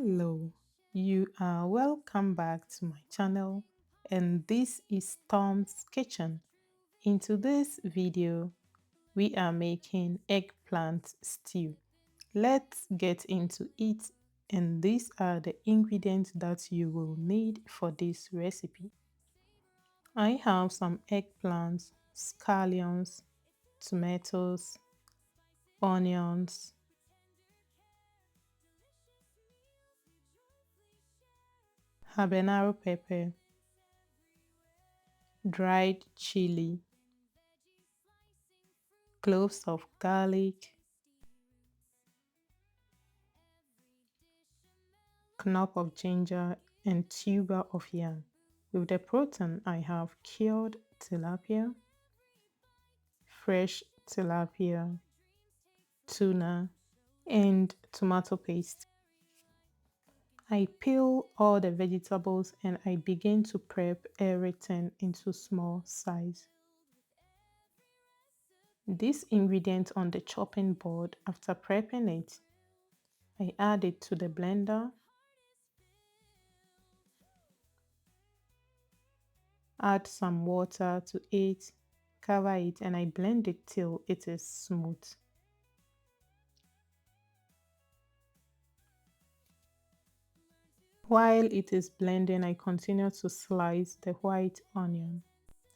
Hello, you are welcome back to my channel, and this is Tom's Kitchen. In today's video, we are making eggplant stew. Let's get into it, and these are the ingredients that you will need for this recipe. I have some eggplants, scallions, tomatoes, onions, habanero pepper, dried chili, cloves of garlic, knop of ginger, and tuber of yam. With the protein, I have cured tilapia, fresh tilapia, tuna, and tomato paste. I peel all the vegetables and I begin to prep everything into small size. This ingredient on the chopping board, after prepping it, I add it to the blender, add some water to it, cover it, and I blend it till it is smooth. While it is blending, I continue to slice the white onion.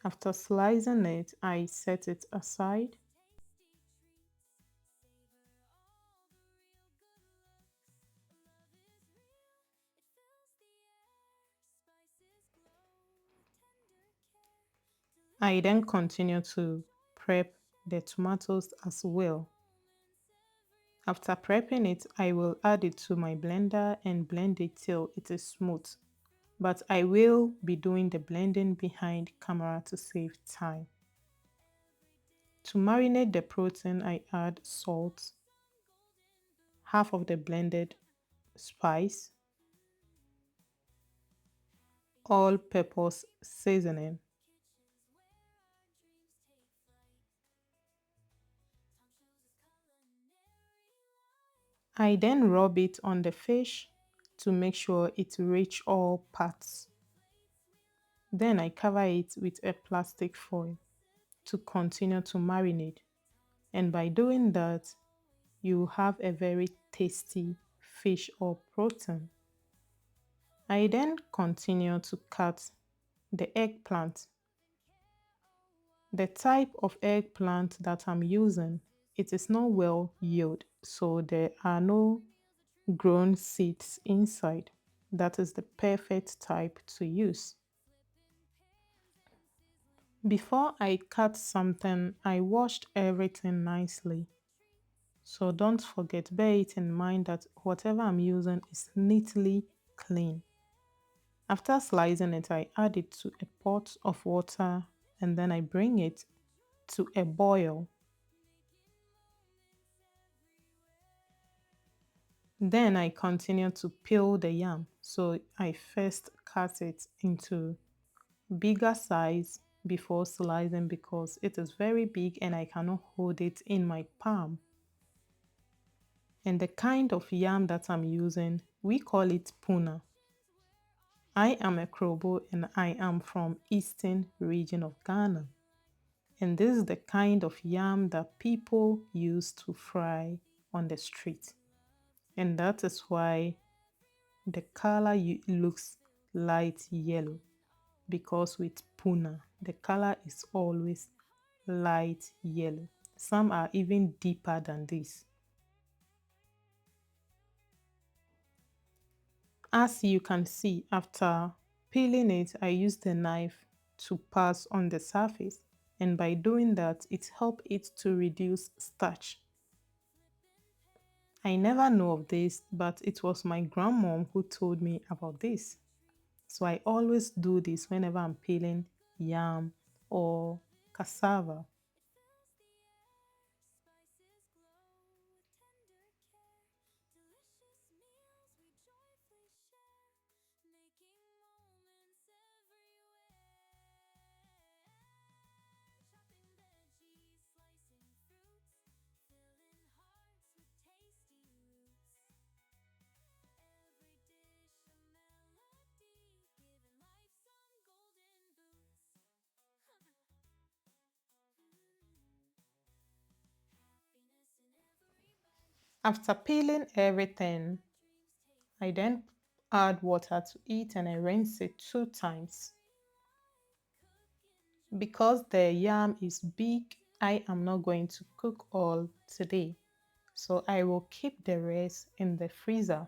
After slicing it, I set it aside. I then continue to prep the tomatoes as well. After prepping it, I will add it to my blender and blend it till it is smooth. But I will be doing the blending behind camera to save time. To marinate the protein, I add salt, half of the blended spice, all-purpose seasoning. I then rub it on the fish to make sure it reach all parts. Then I cover it with a plastic foil to continue to marinate. And by doing that, you have a very tasty fish or protein. I then continue to cut the eggplant. The type of eggplant that I'm using, it is not well healed, so there are no grown seeds inside. That is the perfect type to use. Before I cut something, I washed everything nicely. So don't forget, bear it in mind that whatever I'm using is neatly clean. After slicing it, I add it to a pot of water and then I bring it to a boil. Then I continue to peel the yam. So I first cut it into bigger size before slicing because it is very big and I cannot hold it in my palm. And the kind of yam that I'm using, we call it puna. I am a Krobo and I am from eastern region of Ghana. And this is the kind of yam that people use to fry on the street. And that is why the color looks light yellow, because with puna, the color is always light yellow. Some are even deeper than this. As you can see, after peeling it, I use the knife to pass on the surface, and by doing that, it helps it to reduce starch. I never knew of this, but it was my grandmom who told me about this. So I always do this whenever I'm peeling yam or cassava. After peeling everything, I then add water to it and I rinse it 2 times. Because the yam is big, I am not going to cook all today, so I will keep the rest in the freezer.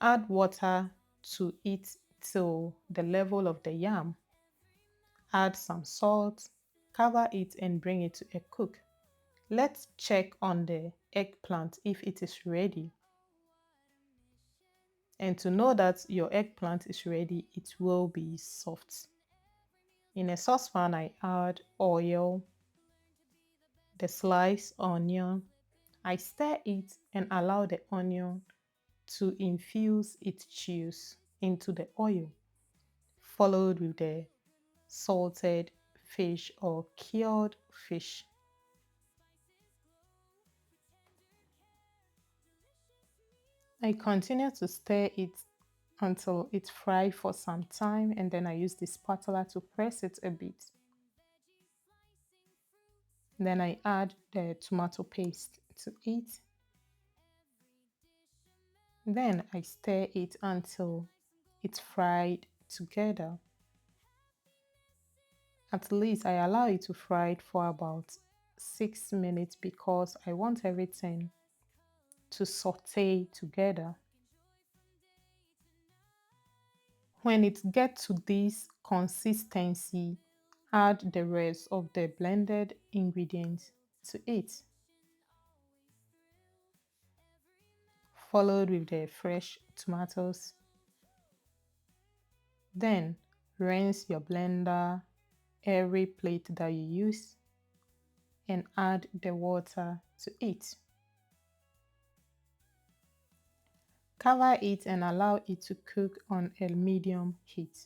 Add water to it till the level of the yam. Add some salt, cover it and bring it to a cook. Let's check on the eggplant if it is ready. And to know that your eggplant is ready, it will be soft. In a saucepan, I add oil, the sliced onion. I stir it and allow the onion to infuse its juice into the oil, followed with the salted fish or cured fish. I continue to stir it until it's fried for some time, and then I use the spatula to press it a bit. Then I add the tomato paste to it. Then I stir it until it's fried together. At least I allow it to fry it for about 6 minutes because I want everything to saute together. When it gets to this consistency, add the rest of the blended ingredients to it, followed with the fresh tomatoes. Then rinse your blender every plate that you use and add the water to it. Cover it and allow it to cook on a medium heat.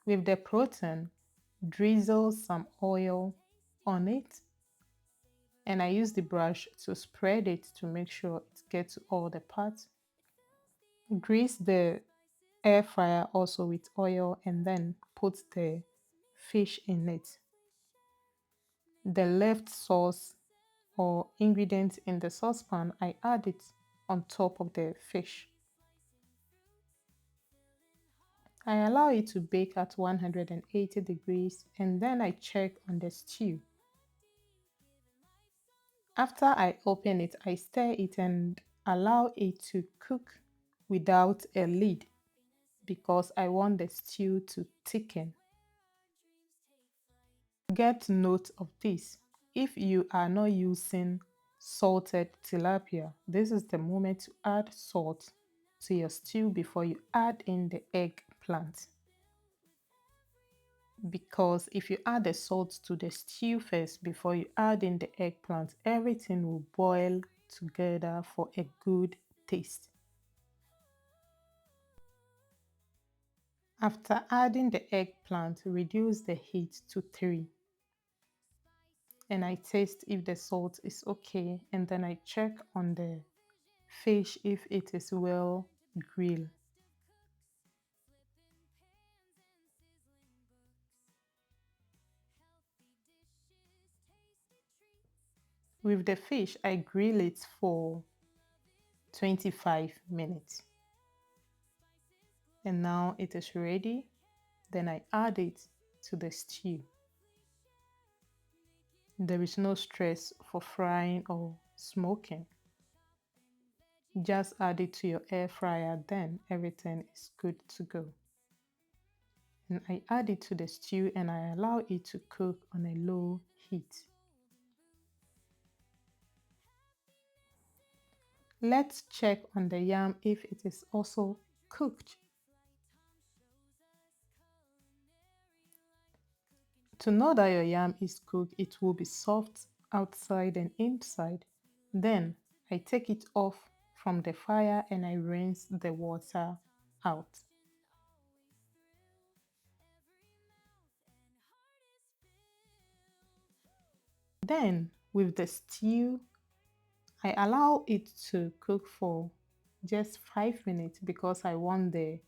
With the protein, drizzle some oil on it and I use the brush to spread it to make sure it gets to all the parts. Grease the air fryer also with oil and then put the fish in it. The left sauce or ingredients in the saucepan, I add it on top of the fish. I allow it to bake at 180 degrees and then I check on the stew. After I open it, I stir it and allow it to cook without a lid because I want the stew to thicken. Get note of this. If you are not using salted tilapia, this is the moment to add salt to your stew before you add in the eggplant. Because if you add the salt to the stew first before you add in the eggplant, everything will boil together for a good taste. After adding the eggplant, reduce the heat to 3 and I taste if the salt is okay and then I check on the fish if it is well grilled. With the fish, I grill it for 25 minutes. And now it is ready. Then I add it to the stew. There is no stress for frying or smoking. Just add it to your air fryer, then everything is good to go. And I add it to the stew and I allow it to cook on a low heat. Let's check on the yam if it is also cooked. To know that your yam is cooked, it will be soft outside and inside. Then I take it off from the fire and I rinse the water out. Then with the stew, I allow it to cook for just 5 minutes because I want the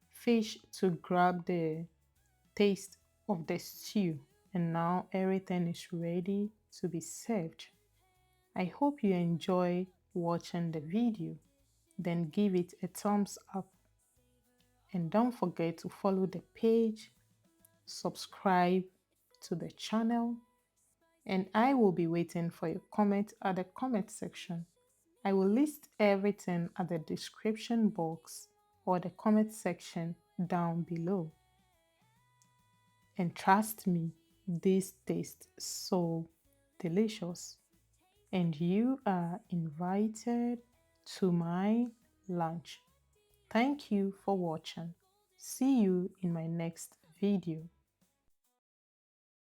fish to grab the taste of the stew. And now everything is ready to be served. I hope you enjoy watching the video. Then give it a thumbs up. And don't forget to follow the page, subscribe to the channel, and I will be waiting for your comment at the comment section. I will list everything at the description box or the comment section down below. And trust me, this tastes so delicious. And you are invited to my lunch. Thank you for watching. See you in my next video.